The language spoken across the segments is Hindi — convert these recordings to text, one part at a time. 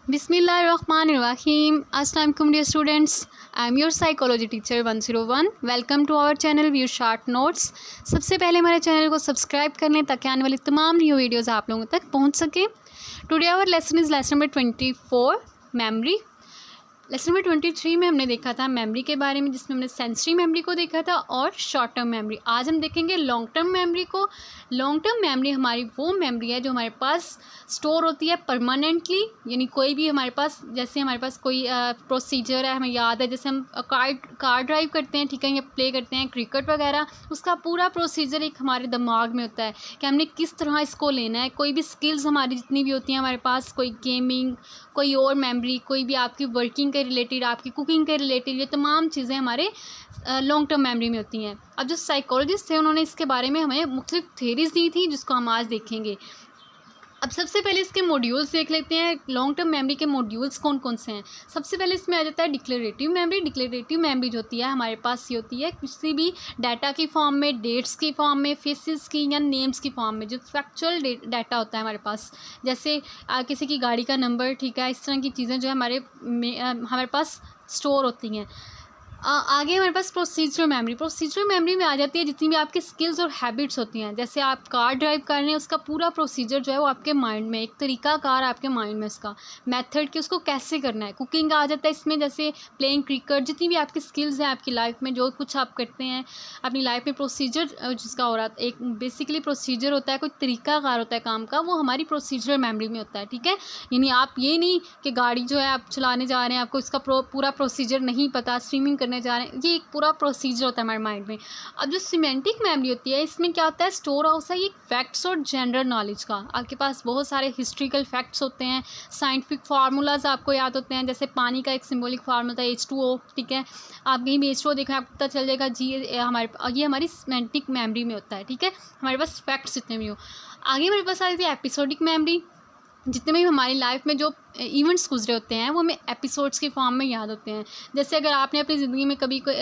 Bismillahirrahmanirrahim. Assalamualaikum dear students. I am your psychology teacher 101. Welcome to our channel View Short Notes. सबसे पहले हमारे चैनल को सब्सक्राइब कर लें ताकि आने वाली तमाम न्यू वीडियोज़ आप लोगों तक पहुंच सकें. Today our lesson is lesson number 24 memory. Lesson number 23 में हमने देखा था मेमोरी के बारे में, जिसमें हमने सेंसरी मेमोरी को देखा था और शॉर्ट टर्म मेमोरी. आज हम देखेंगे लॉन्ग टर्म मेमोरी को. लॉन्ग टर्म मेमोरी हमारी वो मेमोरी है जो हमारे पास स्टोर होती है परमानेंटली, यानी कोई भी हमारे पास, जैसे हमारे पास कोई प्रोसीजर है, हमें याद है, जैसे हम कार ड्राइव करते हैं, ठीक है, या प्ले करते हैं क्रिकेट वगैरह, उसका पूरा प्रोसीजर एक हमारे दिमाग में होता है कि हमने किस तरह इसको लेना है. कोई भी स्किल्स हमारी जितनी भी होती हैं हमारे पास, कोई गेमिंग, कोई और मेमोरी, कोई भी आपकी वर्किंग के रिलेटेड, आपकी कुकिंग के रिलेटेड, ये तमाम चीज़ें हमारे लॉन्ग टर्म मेमोरी में होती हैं. अब जो साइकोलॉजिस्ट थे उन्होंने इसके बारे में हमें मुख्तलिफ थेरीज दी थी जिसको हम आज देखेंगे. अब सबसे पहले इसके मॉड्यूल्स देख लेते हैं. लॉन्ग टर्म मेमोरी के मॉड्यूल्स कौन कौन से हैं. सबसे पहले इसमें आ जाता है डिक्लेरेटिव मेमोरी. डिक्लेरेटिव मेमोरी जो होती है हमारे पास ये होती है किसी भी डाटा की फॉर्म में, डेट्स की फॉर्म में, फेसेस की या नेम्स की फॉर्म में, जो फैक्चुअल डाटा होता है हमारे पास, जैसे किसी की गाड़ी का नंबर, ठीक है, इस तरह की चीज़ें जो है हमारे पास स्टोर होती हैं. आगे हमारे पास प्रोसीजरल मेमोरी. प्रोसीजरल मेमोरी में आ जाती है जितनी भी आपकी स्किल्स और हैबिट्स होती हैं. जैसे आप कार ड्राइव कर रहे हैं, उसका पूरा प्रोसीजर जो है वो आपके माइंड में, एक तरीका कार आपके माइंड में, उसका मेथड कि उसको कैसे करना है. कुकिंग आ जाता है इसमें, जैसे प्लेइंग क्रिकेट, जितनी भी आपकी स्किल्स हैं आपकी लाइफ में, जो कुछ आप करते हैं अपनी लाइफ में, प्रोसीजर जिसका हो रहा है, एक बेसिकली प्रोसीजर होता है, कोई तरीका कार होता है काम का, वो हमारी प्रोसीजरल मेमोरी में होता है. ठीक है, यानी आप ये नहीं कि गाड़ी जो है आप चलाने जा रहे हैं, आपको इसका पूरा प्रोसीजर नहीं पता, स्विमिंग करने जा रहे हैं, ये एक पूरा प्रोसीजर होता है हमारे माइंड में. अब जो सिमेंटिक मेमोरी होती है, इसमें क्या होता है, स्टोर हाउस है ये फैक्ट्स और जनरल नॉलेज का. आपके पास बहुत सारे हिस्ट्रिकल फैक्ट्स होते हैं, साइंटिफिक फार्मूलाज आपको याद होते हैं, जैसे पानी का एक सिंबॉलिक फार्मूला था H2O. ठीक है, आप कहीं भी H2O देखा आपको पता चल जाएगा जी, ये हमारी सिमेंटिक मेमोरी में होता है. ठीक है, हमारे पास फैक्ट्स जितने भी हो. आगे हमारे पास आ जाती है एपिसोडिक मेमोरी. जितने भी हमारी लाइफ में जो इवेंट्स गुजरे होते हैं वो हमें एपिसोड्स के फॉर्म में याद होते हैं. जैसे अगर आपने अपनी ज़िंदगी में कभी कोई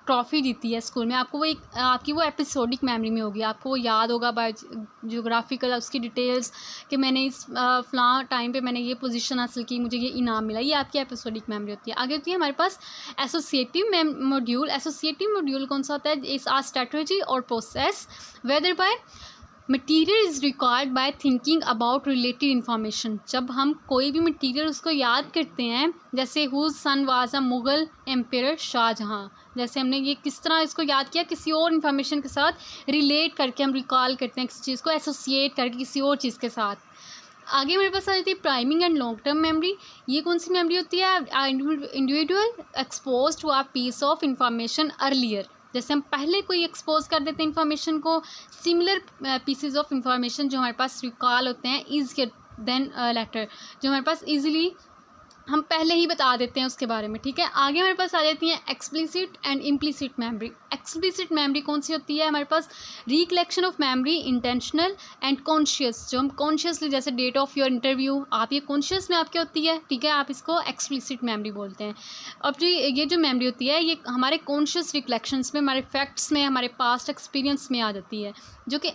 ट्रॉफ़ी जीती है स्कूल में, आपको वो एक आपकी वो एपिसोडिक मेमोरी में होगी, आपको वो याद होगा बाय जियोग्राफिकल उसकी डिटेल्स कि मैंने इस फ़लाँ टाइम पे मैंने ये पोजीशन हासिल की, मुझे ये इनाम मिला. ये आपकी एपिसोडिक मेमोरी होती है. आगे होती है हमारे पास एसोसिएटिव मॉड्यूल. एसोसिएटिव मॉड्यूल कौन सा होता है, इस आ स्ट्रेटजी और process whether by material is record by thinking about related information. जब हम कोई भी मटीरियल उसको याद करते हैं, जैसे whose son was a Mughal empire Shahjahan, जैसे हमने ये किस तरह इसको याद किया, किसी और इन्फॉर्मेशन के साथ रिलेट करके हम रिकॉल करते हैं किसी चीज़ को, एसोसिएट करके किसी और चीज़ के साथ. आगे मेरे पास आ जाती है priming and long term memory. ये कौन सी मेमोरी होती है, individual expose to a piece of information earlier. जैसे हम पहले कोई एक्सपोज कर देते हैं इन्फॉर्मेशन को, सिमिलर पीसेज ऑफ इंफॉर्मेशन जो हमारे पास रिकॉल होते हैं ईजियर देन लेटर, जो हमारे पास इजीली हम पहले ही बता देते हैं उसके बारे में. ठीक है, आगे हमारे पास आ जाती हैं explicit and implicit memory. Explicit memory कौन सी होती है हमारे पास, recollection of memory intentional and conscious. जो हम कॉन्शियसली, जैसे डेट ऑफ योर इंटरव्यू, आप ये कॉन्शियस में आपके होती है. ठीक है, आप इसको एक्सप्लिसिट मेमोरी बोलते हैं. अब जी ये जो मेमोरी होती है ये हमारे कॉन्शियस रिकलेक्शंस में, हमारे फैक्ट्स में, हमारे पास्ट एक्सपीरियंस में आ जाती है. जो कि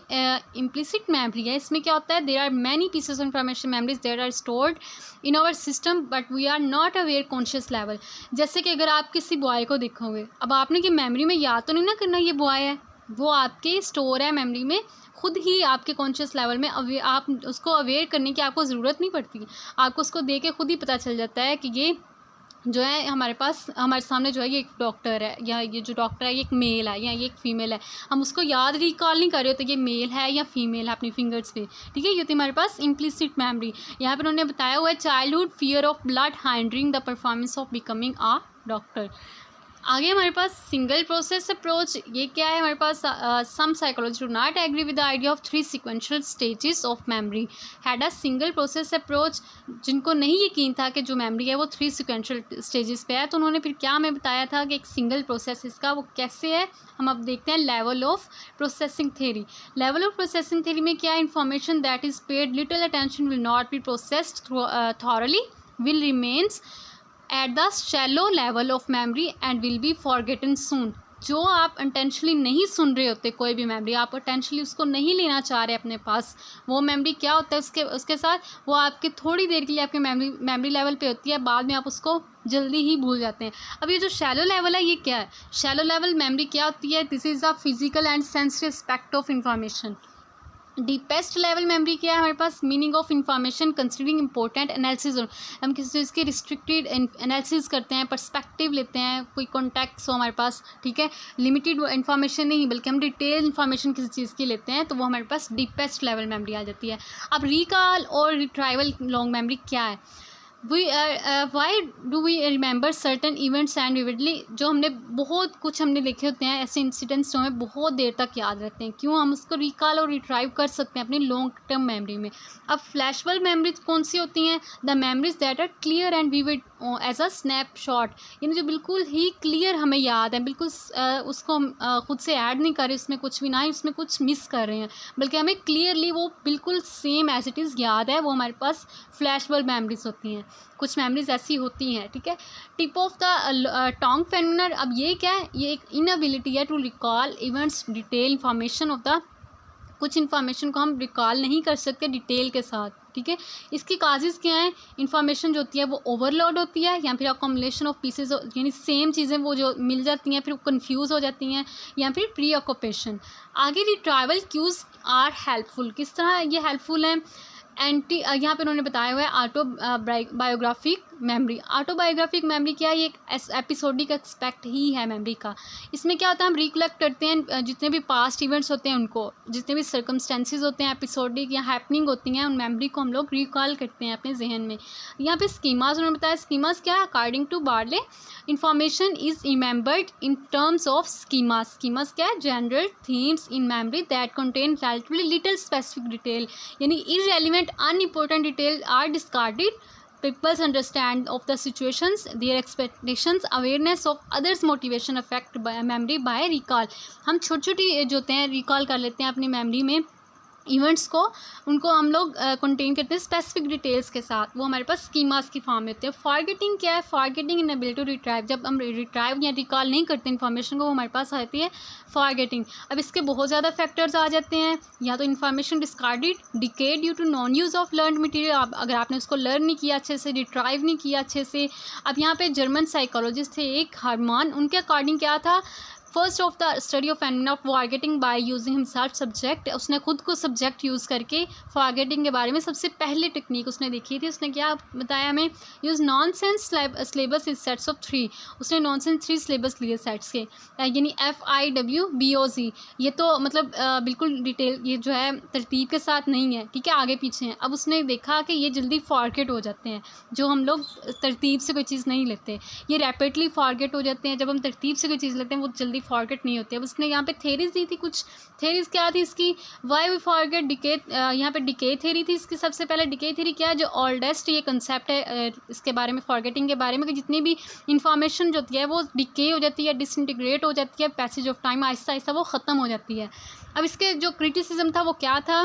इम्प्लिसिट मेमोरी है, इसमें क्या होता है, there are many pieces of information memories there are stored in our system but we are not aware conscious level. जैसे कि अगर आप किसी बॉय को देखोगे, अब आपने कि मेमोरी में याद तो नहीं ना करना ये बॉय है, वो आपके स्टोर है मेमोरी में, खुद ही आपके कॉन्शियस लेवल में आप उसको अवेयर करने की आपको ज़रूरत नहीं पड़ती. आपको उसको देख के खुद ही पता चल जाता है कि ये जो है हमारे पास, हमारे सामने जो है ये एक डॉक्टर है, या ये जो डॉक्टर है ये एक मेल है या ये एक फ़ीमेल है. हम उसको याद रिकॉल नहीं कर रहे होते ये मेल है या फीमेल है अपनी फिंगर्स पे. ठीक है, ये होती है हमारे पास इम्प्लिसिट मेमोरी. यहाँ पर उन्होंने बताया हुआ है childhood fear of blood hindering the performance of becoming a doctor. आगे हमारे पास सिंगल प्रोसेस अप्रोच. ये क्या है हमारे पास, some psychologist do not agree with the idea of 3 sequential stages of memory had a single process approach. जिनको नहीं यकीन था कि जो मेमोरी है वो 3 सीक्वेंशियल स्टेजेस पे है, तो उन्होंने फिर क्या हमें बताया था कि एक सिंगल प्रोसेस इसका वो कैसे है. हम अब देखते हैं level of processing theory. Level of processing theory में क्या है, information that is paid little attention will not be processed thoroughly, will remains at the shallow level of memory and will be forgotten soon. जो आप इंटेंशनली नहीं सुन रहे होते, कोई भी मेमोरी आप इंटेंशनली उसको नहीं लेना चाह रहे अपने पास, वो मेमोरी क्या होता है उसके साथ वो आपके थोड़ी देर के लिए आपके मेमोरी लेवल पे होती है, बाद में आप उसको जल्दी ही भूल जाते हैं। अब ये जो शैलो लेवल है ये क्या है? शैलो लेवल मेमोरी क्या होती है? This is a physical and sensory aspect of information. Deepest level memory क्या है हमारे पास? Meaning of information considering important analysis. हम किसी चीज़ की रिस्ट्रिक्टेड एनालिसिस करते हैं, पर्सपेक्टिव लेते हैं, कोई कॉन्टेक्स्ट हो हमारे पास, ठीक है, लिमिटेड इन्फॉर्मेशन नहीं बल्कि हम डिटेल इन्फॉर्मेशन किसी चीज़ की लेते हैं, तो वो हमारे पास डीपेस्ट लेवल मेमोरी आ जाती है। अब रिकॉल और रिट्राइवल लॉन्ग मेमोरी क्या है? Why do we remember certain events and vividly? जो हमने बहुत कुछ हमने देखे होते हैं ऐसे इंसिडेंट्स जो हमें बहुत देर तक याद रहते हैं, क्यों? हम उसको रिकॉल और रिट्राइव कर सकते हैं अपनी लॉन्ग टर्म मेमोरी में। अब फ्लैशबल मेमोरीज कौन सी होती हैं? The memories that are clear and vivid as a snapshot, यानी जो बिल्कुल ही क्लियर हमें याद है, बिल्कुल उसको हम खुद से ऐड नहीं कर रहे उसमें कुछ भी, ना ही उसमें कुछ मिस कर रहे हैं, बल्कि हमें क्लियरली वो बिल्कुल सेम एज इट इज़ याद है, वो हमारे पास फ्लैशबल मेमोरीज होती हैं। कुछ मेमोरीज ऐसी होती हैं, ठीक है। Tip of the tongue phenomenon, अब ये क्या है? ये एक इनएबिलिटी है to recall events detail information of the, कुछ इन्फॉर्मेशन को हम रिकॉल नहीं कर सकते डिटेल के साथ, ठीक है। इसकी काजेज़ क्या हैं? इन्फॉर्मेशन जो होती है वो ओवरलोड होती है, या फिर अकोमोलेशन ऑफ पीसेज, यानी सेम चीज़ें वो जो मिल जाती हैं फिर वो कन्फ्यूज़ हो जाती हैं, या फिर प्री ऑक्यूपेशन। आगे रिट्राइवल क्यूज़ आर हेल्पफुल, किस तरह ये हेल्पफुल हैं? यहाँ पे उन्होंने बताया हुआ है ऑटो बायोग्राफिक मेमोरी। ऑटोबायोग्राफिक मेमोरी क्या है? ये एक एपिसोडिक एक्सपेक्ट ही है मेमोरी का। इसमें क्या होता है? हम रिकलेक्ट करते हैं जितने भी पास्ट इवेंट्स होते हैं उनको, जितने भी सर्कमस्टेंसेज होते हैं एपिसोडिक या हैपनिंग होती हैं, उन मेमोरी को हम लोग रिकॉल करते हैं अपने जहन में। यहाँ पे स्कीमास उन्होंने बताया, स्कीमास क्या है? अकॉर्डिंग टू बार्ले, information is remembered in terms of schemas. Schemas क्या है? General themes in memory that contain relatively little specific detail, यानी irrelevant unimportant detail are discarded. People's understand of the situations, their expectations, awareness of others motivation affect by memory by recall। हम छोटी छोटी जो होते हैं रिकॉल कर लेते हैं अपनी मेमोरी में इवेंट्स को, उनको हम लोग कंटेन करते हैं स्पेसिफिक डिटेल्स के साथ, वो हमारे पास स्कीमास की फॉर्म में होते हैं। फॉरगेटिंग क्या है? फॉरगेटिंग इनएबिलिटी टू रिट्राइव, जब हम रिट्राइव या रिकॉल नहीं करते इन्फॉर्मेशन को, वो हमारे पास आती है फॉरगेटिंग। अब इसके बहुत ज़्यादा फैक्टर्स आ जाते हैं, या तो information discarded, decay due to non use of learn material, अगर आपने उसको लर्न नहीं किया अच्छे से, रिट्राइव नहीं किया अच्छे से। अब यहाँ पे जर्मन साइकोलॉजिस्ट थे एक हार्मान, उनके अकॉर्डिंग क्या था? First of the study of phenomena of forgetting by using himself subject, उसने खुद को सब्जेक्ट यूज़ करके फॉरगेटिंग के बारे में सबसे पहले टेक्निक उसने देखी थी। उसने क्या बताया हमें? Use nonsense syllabus is sets of 3। उसने नॉनसेंस 3 सिलेबस लिए सेट्स के, यानी FIWBOZ। ये तो मतलब बिल्कुल डिटेल, ये जो है तरतीब के साथ नहीं है, ठीक है, आगे पीछे हैं। अब उसने देखा कि ये जल्दी फॉरगेट हो जाते हैं, जो हम लोग तरतीब से कोई चीज़ नहीं लेते, ये रैपिडली फॉरगेट हो जाते हैं। जब हम तरतीब से कोई चीज़ लेते हैं वो जल्दी फॉरगेट नहीं होती है। अब उसने यहाँ पे थेरीज दी थी, कुछ थेरीज क्या थी इसकी? वाई वी फॉरगेट, डिके, यहाँ पे डिके थेरी थी इसकी। सबसे पहले डिके थेरी क्या है? जो ओल्डेस्ट ये कंसेप्ट है इसके बारे में, फॉरगेटिंग के बारे में, कि जितनी भी इंफॉर्मेशन जो होती है वो डिके हो जाती है, डिसइंटीग्रेट हो जाती है, passage of time Aahista Aahista वो ख़त्म हो जाती है। अब इसके जो क्रिटिसिज्म था वो क्या था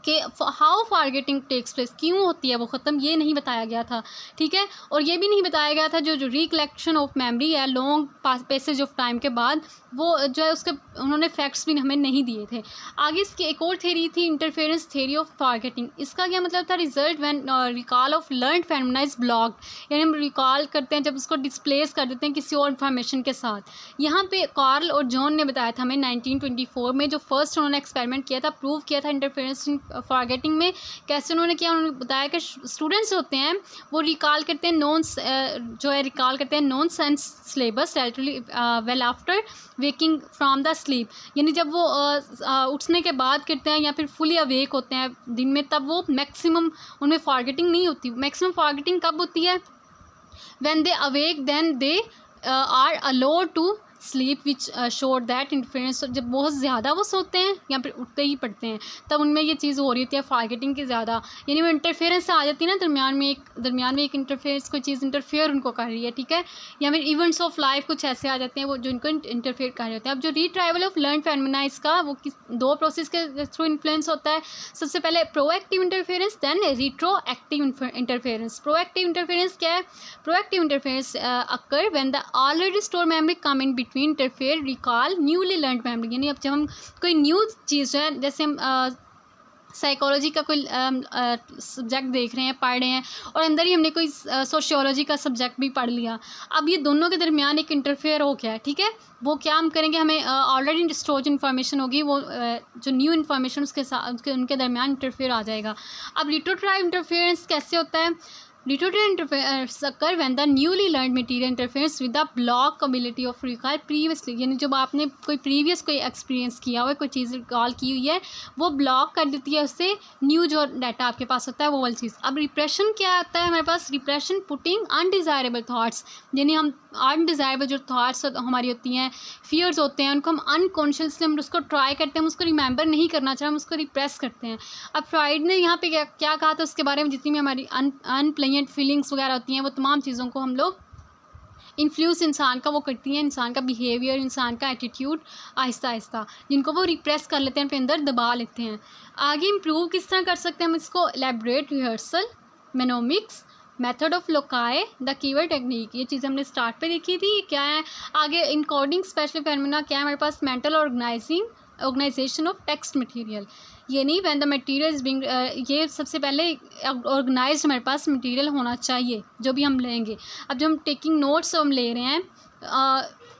कि हाउ फॉरगेटिंग टेक्स प्लेस, क्यों होती है वो ख़त्म, ये नहीं बताया गया था, ठीक है। और ये भी नहीं बताया गया था जो रिकलेक्शन ऑफ मेमोरी है लॉन्ग पैसेज ऑफ टाइम के बाद, वो जो है उसके उन्होंने फैक्ट्स भी हमें नहीं दिए थे। आगे इसकी एक और थेरी थी, इंटरफेरेंस थेरी ऑफ फॉरगेटिंग। इसका क्या मतलब था? Result when recall of learned phenomena is blocked, यानी हम रिकॉल करते हैं जब उसको डिस्प्लेस कर देते हैं किसी और इन्फॉर्मेशन के साथ। यहाँ पे कार्ल और जॉन ने बताया था हमें 1924 में, जो फर्स्ट उन्होंने एक्सपेरिमेंट किया था, प्रूव किया था इंटरफेरेंस इन फॉरगेटिंग में। कैसे उन्होंने किया? उन्होंने बताया कि स्टूडेंट्स होते हैं वो रिकॉल करते हैं रिकॉल करते हैं non sense syllabus relatively well after waking from the sleep, यानी जब वो उठने के बाद करते हैं या फिर फुली अवेक होते हैं दिन में, तब वो मैक्सिमम उनमें फॉरगेटिंग नहीं होती। मैक्सिमम फॉरगेटिंग कब होती है? When they awake then they are allowed to sleep which show that interference. जब बहुत ज़्यादा वो सोते हैं या फिर उठते ही पड़ते हैं, तब उनमें ये चीज़ हो रही होती है फॉरगेटिंग की ज़्यादा, यानी वो इंटरफेरेंस आ जाती है ना, दरमियान में एक इंटरफेरेंस, कोई चीज़ इंटरफेयर उनको कर रही है, ठीक है, या फिर इवेंट्स ऑफ लाइफ कुछ ऐसे आ जाते हैं वो जो इनको इंटरफेयर कर रहे होते हैं। अब जो रिट्राइवल ऑफ लर्न फेनोमेना, इसका वो दो प्रोसेस के थ्रू इन्फ्लुएंस होता है। सबसे पहले proactive interference, then retroactive interference. Proactive interference क्या है? Proactive interference occur when the already store memory come in between interfere recall newly learned memory, यानी अब जब हम कोई न्यू चीज़ है, जैसे हम साइकोलॉजी का कोई सब्जेक्ट देख रहे हैं, पढ़ रहे हैं, और अंदर ही हमने कोई सोशियोलॉजी का सब्जेक्ट भी पढ़ लिया, अब ये दोनों के दरमियान एक इंटरफेयर हो गया है, ठीक है। वो क्या हम करेंगे, हमें ऑलरेडी स्टोर जो इन्फॉर्मेशन होगी वो जो न्यू इन्फॉर्मेशन उसके साथ उनके दरमियान इंटरफेयर आ जाएगा। अब रिट्रोट्राइव इंटरफेरेंस कैसे होता है? Retrograde interference occur when the newly learned material interferes with the block ability of recall previously, यानी जब आपने कोई प्रीवियस कोई एक्सपीरियंस किया हुआ है, कोई चीज़ रिकॉल की हुई है, वो ब्लॉक कर देती है उससे न्यू जो डाटा आपके पास होता है वो वाली चीज़। अब रिप्रेशन क्या आता है हमारे पास? रिप्रेशन पुटिंग अनडिज़ायरेबल थाट्स, यानी हम अनडिज़ायरेबल जो थाट्स हमारी होती हैं, फियर्स होते हैं, उनको हम अनकॉन्शियसली हम उसको ट्राई करते हैं, हम उसको रिमेंबर नहीं करना चाहते, हम उसको रिप्रेस करते हैं। अब फ्राइड ने यहाँ पे क्या कहा था उसके बारे में? जितनी भी हमारी अनप्लेजेंट फीलिंग्स वगैरह होती हैं, वो तमाम चीज़ों को हम लोग इन्फ्लुएंस इंसान का वो करती हैं, इंसान का बिहेवियर, इंसान का एटीट्यूड आहिस्ता आहिस्ता, जिनको वो रिप्रेस कर लेते हैं, अपने अंदर दबा लेते हैं। आगे इम्प्रूव किस तरह कर सकते हैं हम इसको? Elaborate rehearsal, mnemonics, method of loci, the keyword technique, ये चीज़ हमने स्टार्ट पे देखी थी। क्या है आगे? इनकोडिंग स्पेशल फेनोमेना क्या है हमारे पास? Mental organization of text material, ये नहीं when the material is being, ये सबसे पहले ऑर्गेनाइज्ड हमारे पास मटेरियल होना चाहिए जो भी हम लेंगे। अब जो हम टेकिंग नोट्स हम ले रहे हैं,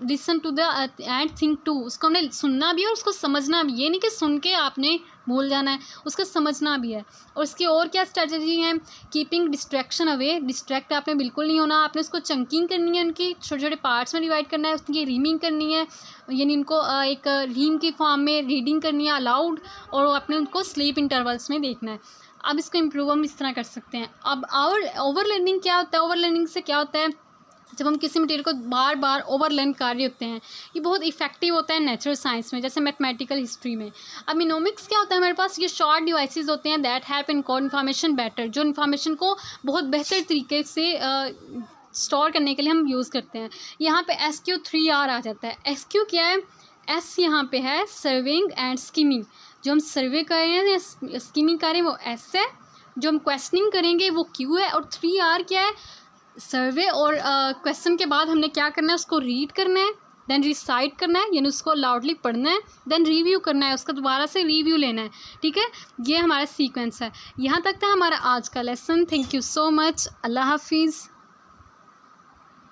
listen to the and think to, उसको हमने सुनना भी है और उसको समझना भी, ये नहीं कि सुन के आपने भूल जाना है, उसको समझना भी है। और उसकी और क्या स्ट्रेटजी है? कीपिंग डिस्ट्रैक्शन अवे, डिस्ट्रैक्ट आपने बिल्कुल नहीं होना, आपने उसको चंकिंग करनी है, उनकी छोटे छोटे पार्ट्स में डिवाइड करना है, उसकी रीमिंग करनी है, यानी उनको एक रीम की फॉर्म में रीडिंग करनी है अलाउड, और अपने उनको स्लीप इंटरवल्स में देखना है। अब इसको इम्प्रूव हम इस तरह कर सकते हैं। अब ओवर लर्निंग क्या होता है? ओवर लर्निंग से क्या होता है? जब हम किसी मटेरियल को बार बार ओवर लर्न कर रहे होते हैं, ये बहुत इफेक्टिव होता है नेचुरल साइंस में, जैसे मैथमेटिकल हिस्ट्री में। अब मिनोमिक्स क्या होता है हमारे पास? ये शॉर्ट डिवाइसेस होते हैं that help encode information better, जो इन्फॉर्मेशन को बहुत बेहतर तरीके से स्टोर करने के लिए हम यूज़ करते हैं। यहाँ पे SQ3R आ जाता है। SQ क्या है? S यहाँ पे है सर्विंग एंड स्कीमिंग, जो हम सर्वे कर रहे हैं या स्कीमिंग कर रहे हैं वो S है, जो हम क्वेश्चनिंग करेंगे वो Q है, और 3R क्या है? सर्वे। और क्वेश्चन के बाद हमने क्या करना है? उसको रीड करना है, देन रिसाइट करना है, यानी उसको लाउडली पढ़ना है, देन रिव्यू करना है, उसका दोबारा से रिव्यू लेना है, ठीक है। ये हमारा सीक्वेंस है। यहाँ तक था हमारा आज का lesson. Thank you so much. अल्लाह हाफिज़।